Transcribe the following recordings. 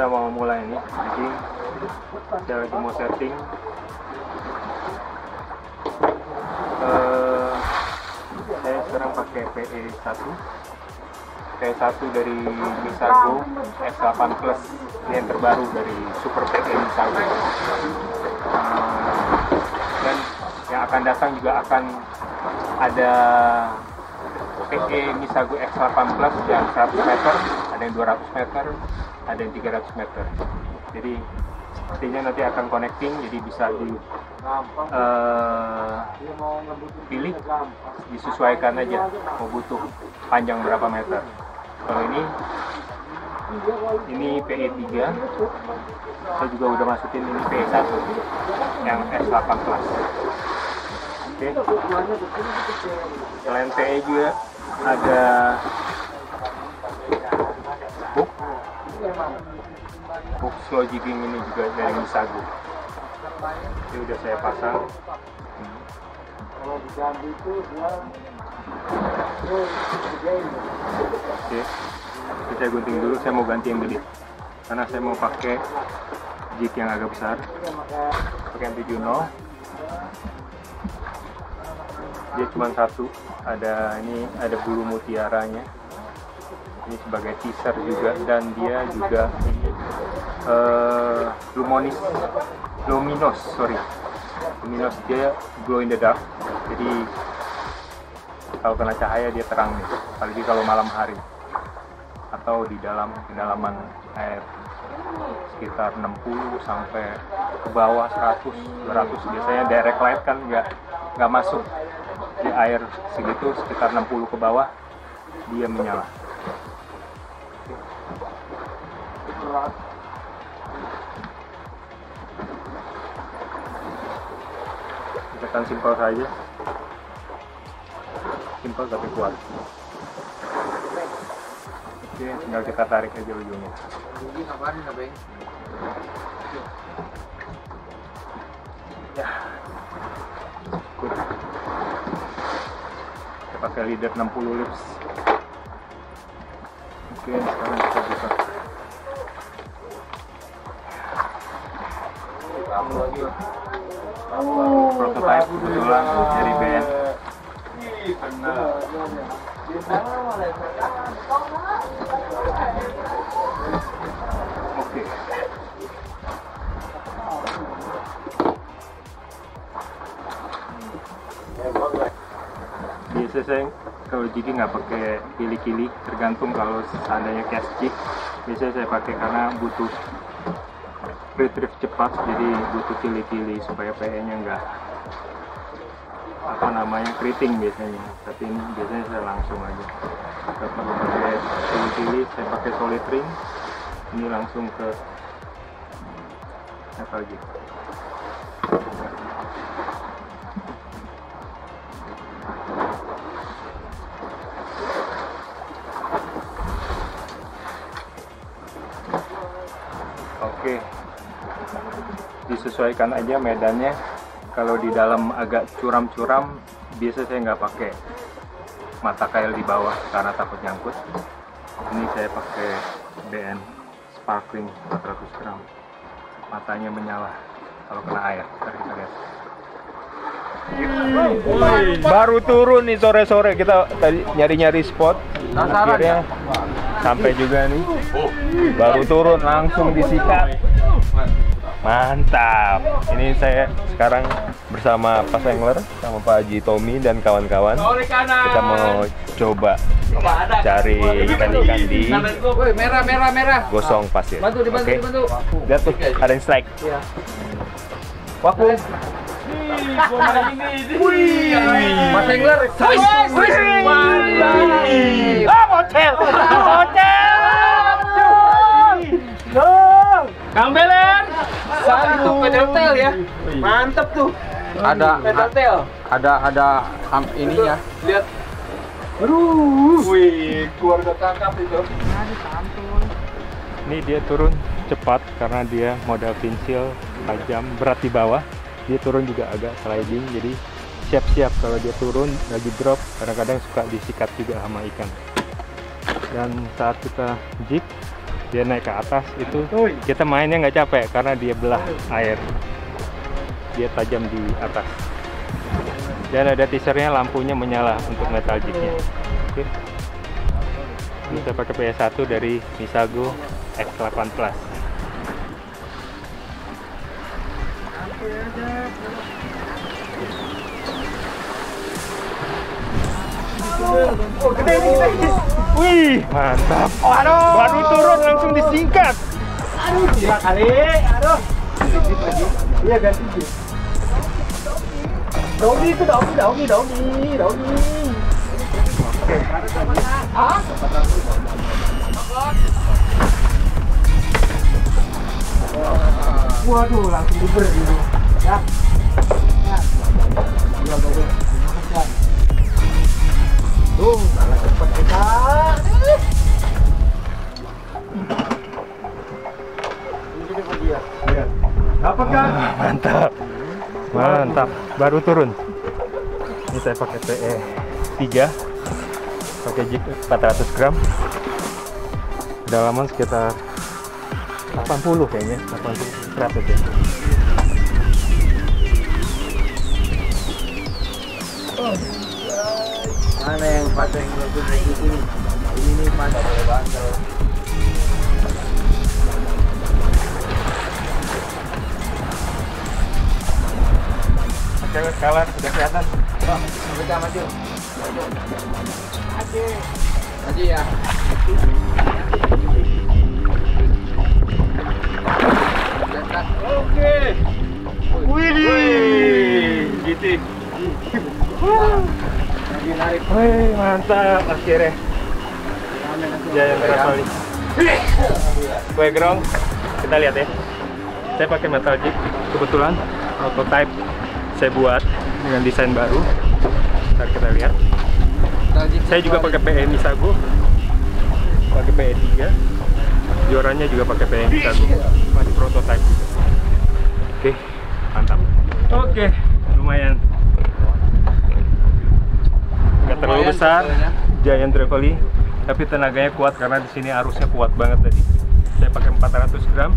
kita mau mulai nih. Jadi saya lagi mau setting. Saya sekarang pakai PE1 dari Misago X8 Plus, ini yang terbaru dari Super PE Misago. Dan yang akan datang juga akan ada PE Misago X8 Plus yang 100 meter, ada yang 200 meter, ada yang 300 meter. Jadi sepertinya nanti akan connecting, jadi bisa pilih, disesuaikan aja mau butuh panjang berapa meter. Kalau ini PE3, saya juga udah masukin ini PE1 yang S8 Plus. Oke. Selain PE juga ada hook slow jigging, ini juga dari Misago. Ini udah saya pasang. Oke, jadi saya gunting dulu. Saya mau ganti yang gede karena saya mau pakai jig yang agak besar, pakai yang 70. Dia cuma satu, ada bulu mutiaranya. Ini sebagai teaser juga, dan dia juga luminous, dia glow in the dark. Jadi kalau kena cahaya dia terang nih, apalagi kalau malam hari atau di kedalaman air sekitar 60 sampai ke bawah 100, 200. Biasanya direct light kan nggak masuk di air segitu, sekitar 60 ke bawah dia menyala. Tekan simpel saja, simpel tapi kuat. Oke, tinggal kita tarik aja ujungnya. Ya, cukup. Kita pakai leader 60 lips. Oke, sekarang kita buka. Prototype kebetulan dari BN. Oke. Biasa saya kalau jigging nggak pakai kili-kili, tergantung. Kalau seandainya cast jig, biasanya saya pakai karena butuh retrieve cepat, jadi butuh kili-kili supaya PE-nya nggak keriting biasanya. Tapi ini biasanya saya langsung aja. Saya pakai kili-kili, saya pakai solid ring. Ini langsung ke apa lagi? Oke. Disesuaikan aja medannya. Kalau di dalam agak curam-curam, biasa saya nggak pakai mata kail di bawah karena takut nyangkut. Ini saya pakai BN Sparkling 400 gram. Matanya menyala kalau kena air. Ntar kita lihat. Baru turun nih sore-sore, kita tadi nyari-nyari spot. Akhirnya sampai juga nih. Baru turun langsung disikat. Mantap. Ini saya sekarang bersama Pak Sengler, sama Pak Haji Tommy dan kawan-kawan. Kita mau coba cari ikan-ikan di gosong pasir. Oke. Lihat tuh, ada yang strike. Waku. Pak Sengler. Hotel. Kang Belen. Satu pedal tail ya. Mantep tuh. Ada ininya. Lihat. Aduh. Wih, keluarga kakap itu. Ini dia turun cepat karena dia modal pinsil tajam, berat di bawah. Dia turun juga agak sliding, jadi siap-siap kalau dia turun lagi drop, kadang-kadang suka disikat juga sama ikan. Dan saat kita jig, Dia naik ke atas itu kita mainnya nggak capek karena dia belah air. Dia tajam di atas. Dan ada teasernya, lampunya menyala untuk metal jignya. Oke. Ini saya pakai PS1 dari Misago X8 Plus. Wih, mantap. Baru turun langsung disingkat. Aduh, gila kali. Aduh. Iya ganti sih. Doggy itu doggy. Oke. Ah? Waduh, langsung diber gitu. Ya. Ya. Iya, bagus. Tuh, salah cepat kita. Dapat kan? Mantap. Baru turun. Ini saya pakai PE 3, pakai jig 400 gram. Kedalaman sekitar 80 kayaknya, 80 100 ya. Mana yang pakai bagus ini? Ini nih mana boleh bandel. Oke, kalah sudah kelihatan. Kita maju. Maju ya. Oke. Widih, gitu. Wih, mantap akhirnya. Jaya Traveli. Background, kita lihat ya. Saya pakai metal jig, kebetulan prototype saya buat dengan desain baru. Ntar kita lihat. Saya juga pakai PE Misago, pakai PE 3. Juaranya juga pakai PE Misago, masih prototype juga. Oke, mantap. Oke, lumayan. Nggak terlalu besar, Giant Traveli, tapi tenaganya kuat karena di sini arusnya kuat banget tadi. Saya pakai 400 gram.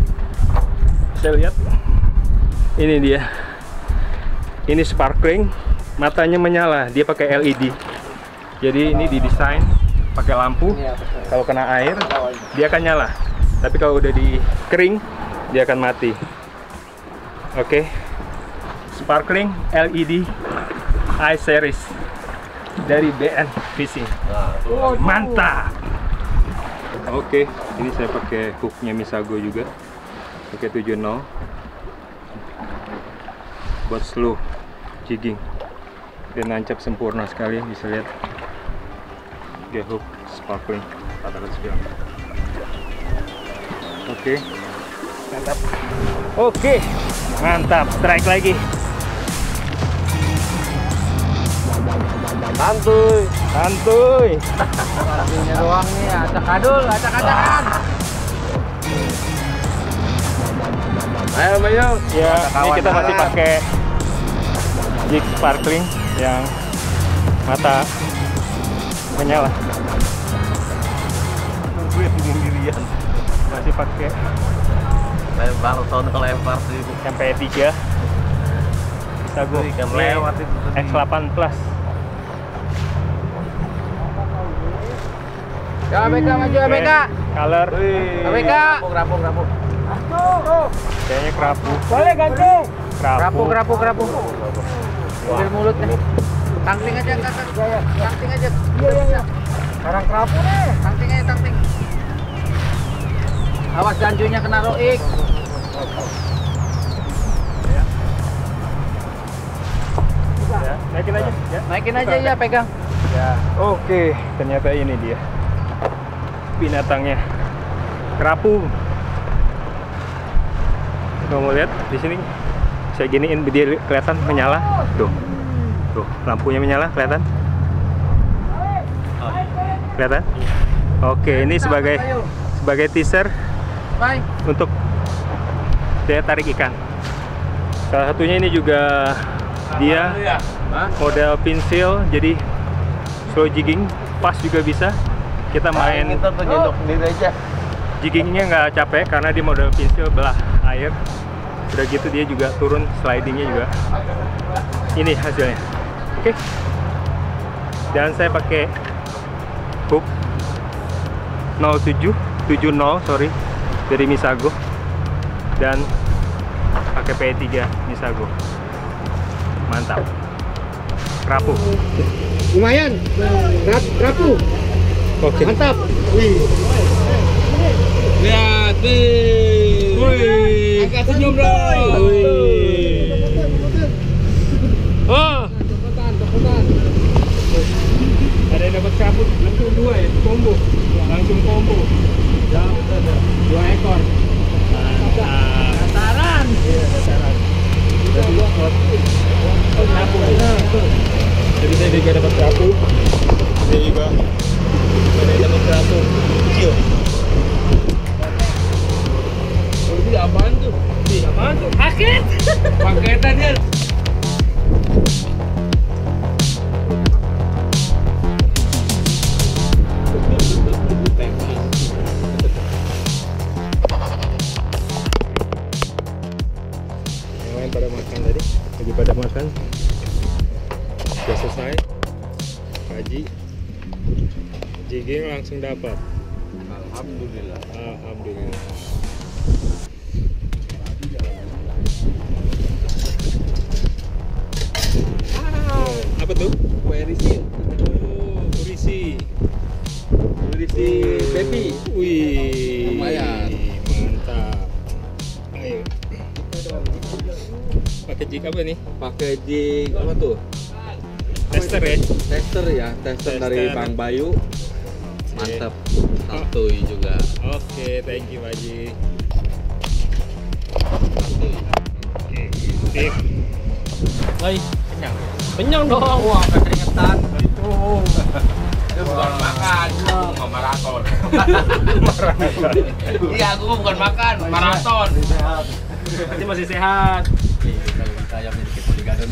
Saya lihat, ini dia. Ini sparkling, matanya menyala. Dia pakai LED. Jadi ini didesain pakai lampu. Kalau kena air, dia akan nyala. Tapi kalau udah di kering, dia akan mati. Oke, sparkling LED I series dari BN Fishing. Mantap. Oke, ini saya pakai hooknya Misago juga, pakai 70 buat slow jigging dan nancap sempurna sekali. Bisa lihat dia hook sparkling 400 gram. Oke, mantap. Oke, mantap, strike lagi. Santuy. Langsungnya doang nih, acak-acakan. Ayo. Ya, ini kita masih pakai jig sparkling yang mata menyala. Nungguin sendirian. Masih pakai lempar sih. sampai 3. Misago X8 Plus. Ya, Mega maju ya, Mega. Color. Mega. Kerapu. Kayaknya kerapu. Boleh gantung. Kerapu. Ambil mulut nih. Tangting aja, Kakak. Tangting aja. Iya. Sekarang kerapu nih. Tangting. Awas ganjunya kena roik. Ya, naikin aja. Ya. Naikin aja ya, pegang. Ya, oke. Ternyata ini dia binatangnya, kerapu. Kalau mau lihat di sini, saya giniin dia kelihatan menyala. Tuh, lampunya menyala, kelihatan? Kelihatan? Oke, ini sebagai teaser untuk daya tarik ikan. Salah satunya ini juga dia model pinsil, jadi slow jigging, pas juga bisa. Kita main jiggingnya nggak capek karena dia model pensil belah air. Udah gitu dia juga turun slidingnya juga. Ini hasilnya. Oke. Dan saya pakai hook 70 sorry, dari Misago, dan pakai P3 Misago. Mantap. Kerapu. Lumayan. Kerapu. Oke. Mantap. Wih. Lihat, Wih. agak senyum dong. Oh. Ada yang dapat kabut langsung 2 ya, combo. Langsung combo. 2 ekor. Dataran. Iya, dataran. Kerapu. Jadi saya juga dapat kerapu. Saya juga ada yang dapat kerapu kecil. Ini apaan tuh? Apaan tuh? Paket. Paketannya. Yang lain pada makan tadi, lagi pada makan. Sudah selesai. Haji, jigging langsung dapat. Alhamdulillah. Alhamdulillah. Apa tuh? Berisi. Oh, berisi. Berisi baby. Wih, Lumayan. mantap. Ayo. Pakai jig apa nih? Pakai jig apa tuh? Tester ya? Tester ya, tester dari Tester. Bang Bayu. Mantap. Santuy juga. Oke, thank you Pak Haji. Santuy. Oke, sip. Hai, Kenyang. kenyang dong. Wah, sampai keringetan. Itu. Itu bukan makan, mau maraton. Iya, aku bukan makan, maraton. Berarti masih sehat. Kita ayamnya dikit poligadon.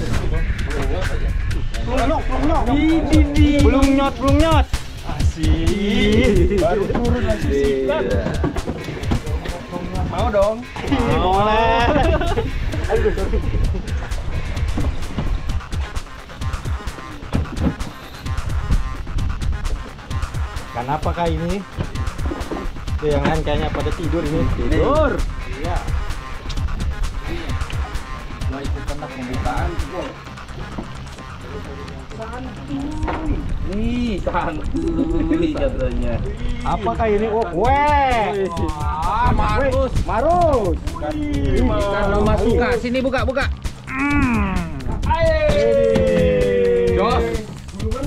Belum nyot. Asik. Baru turun lagi. Mau dong. Boleh. Aduh, sorry. Kenapakah ini? Tuh yang lain kayaknya pada tidur ini. Tidur. Iya. Mau ikut kena pembukaan. Nih, santuy katanya. Apakah ini? Oh, kue. Marus. Marus. Ikan lomba suka. Sini buka. Jos.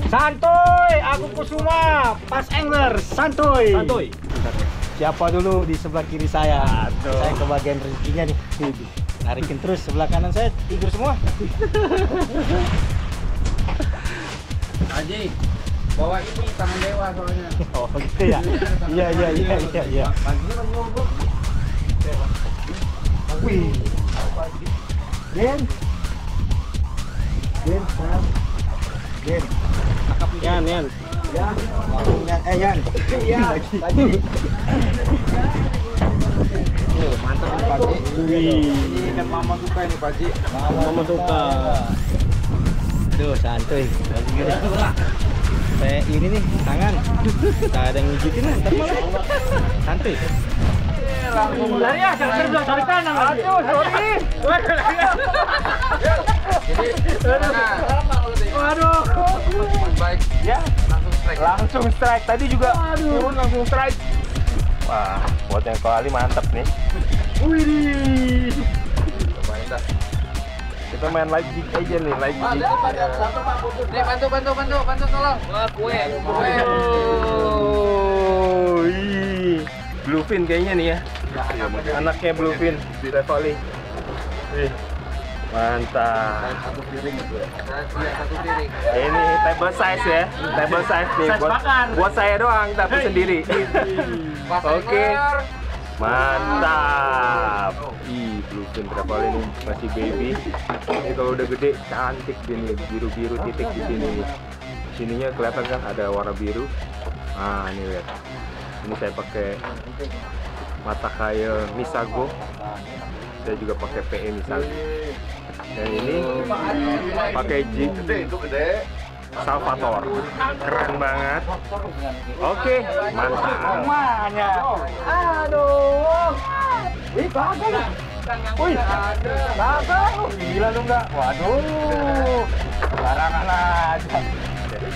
Santuy, aku Kusuma, pas angler, santuy. Siapa dulu di sebelah kiri saya? Saya kebagian rezekinya nih. Tarikin terus sebelah kanan saya tidur semua. Haji, bawa ini tangan dewa soalnya. Oh gitu ya? Iya. Wih. Den. Yan. Ya. Yan. Iya. Mantap nih Pak Ji. Ini kan mama suka ini Pak Ji. Mama suka. Aduh, santuy. Saya ini nih tangan. Tak ada yang ngijitin ntar malah. Santuy. Langsung lari ya, jangan dari kanan lagi. Aduh, sorry. Waduh. Baik. Ya, Langsung strike. Tadi juga turun langsung strike. Wah, buat yang kali mantap nih. wih. Cobain dah. Kita main live jig aja nih, live jig. Nih, bantu tolong. Wah, kue. Oh, bluefin kayaknya nih ya. Anaknya bluefin di Revali. Mantap. Satu piring itu ya. Satu piring. Ini table size ya, table size nih. Buat saya doang, tapi sendiri. Oke. Mantap. Ih, bluefin Revali ini masih baby. Ini kalau udah gede cantik dia nih, biru-biru titik di sini. Sininya kelihatan kan ada warna biru. Nah, ini lihat. Ini saya pakai mata kail Misago. Saya juga pakai PE Misago. Dan ini pakai jig Salvator. Keren banget. Oke, mantap. Semuanya. Aduh. Wih, bagus. Wih, bagus. Gila lu enggak? Waduh. Barangan aja.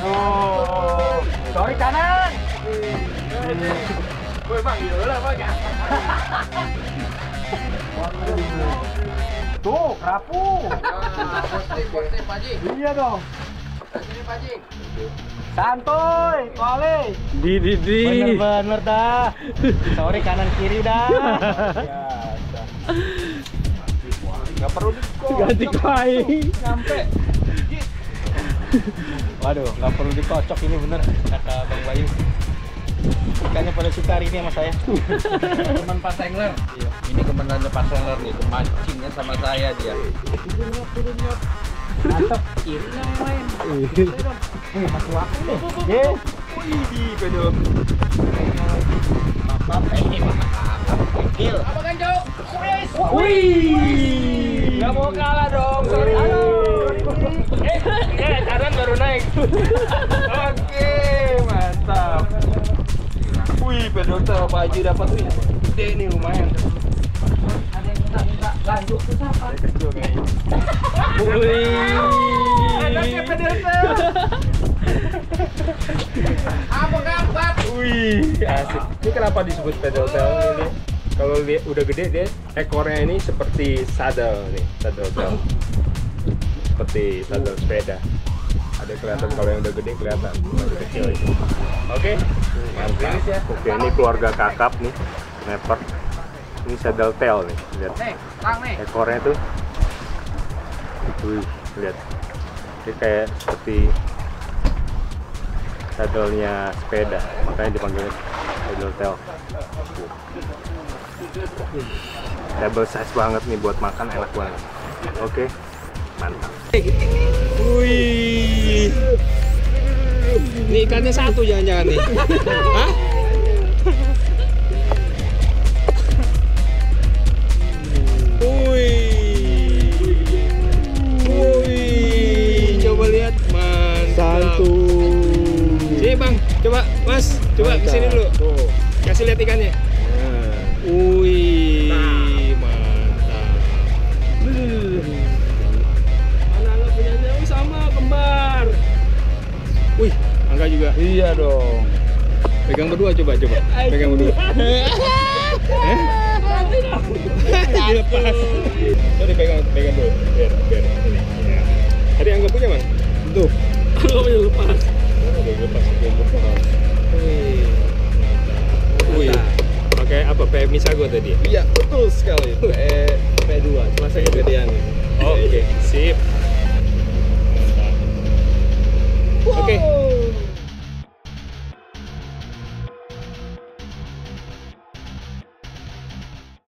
Tuh. Sorry kanan. Woi bang, iyalah bang ya. Tuh, kerapu. Positif, Pak Ji. Iya dong. Sini, Pak Ji. Santuy, Kole. Di. Bener-bener dah. Sorry kanan kiri dah. Nggak perlu Ganti kain. nyampe. Waduh, nggak perlu dikocok ini bener kata Bang Bayu. Ikannya pada suka hari ini sama saya. Teman Pak Sengler. Iya. Ini kemenangannya Pak Sengler nih, mancingnya sama saya dia. Mantap. Kirinya yang lain. Wih, masih waktu nih. Ye. Wih, pedal. Kill. Apa kan, Jok? Wih. Nggak mau kalah dong, sorry. Halo. Kanan baru naik. Oke, mantap. Wih, pedal tahu Pak Haji dapat wih. Gede nih lumayan. Ada yang minta lanjut ke siapa? Kecil kayaknya. Wih. Enaknya pedal tahu. Apa kabar? Wih, asik. Ini kenapa disebut pedal tail ini? Kalau lihat udah gede dia ekornya ini seperti saddle nih, saddle tail. Seperti saddle sepeda. Ada kelihatan kalau yang udah gede kelihatan, masih kecil itu. Oke, mantap. Oke, ini keluarga kakap nih, snapper. Ini saddle tail nih, lihat Nih, Kang nih. ekornya tuh. Wih, lihat. Dia kayak seperti saddle-nya sepeda, makanya dipanggil saddle tail. Table size banget nih buat makan, enak banget. Oke, mantap. Wih, ini ikannya satu jangan-jangan nih. Hah? Wih, coba lihat, mantap. Sini bang, coba mas, coba kesini dulu. Kasih lihat ikannya. Wih, mantap. Anak-anak punyanya sama kembar. Wih, Angga juga. Iya dong. Pegang berdua coba. Pegang berdua. Dilepas. Tadi pegang dulu. Biar ini. Ya. Tadi Angga punya man? Tuh. Angga punya lepas. Udah lepas. Wih. Wih. Pakai apa? PE Misago tadi? Iya, betul sekali. P2, cuma saya kegedean. Oke, sip. Mantap. Oke,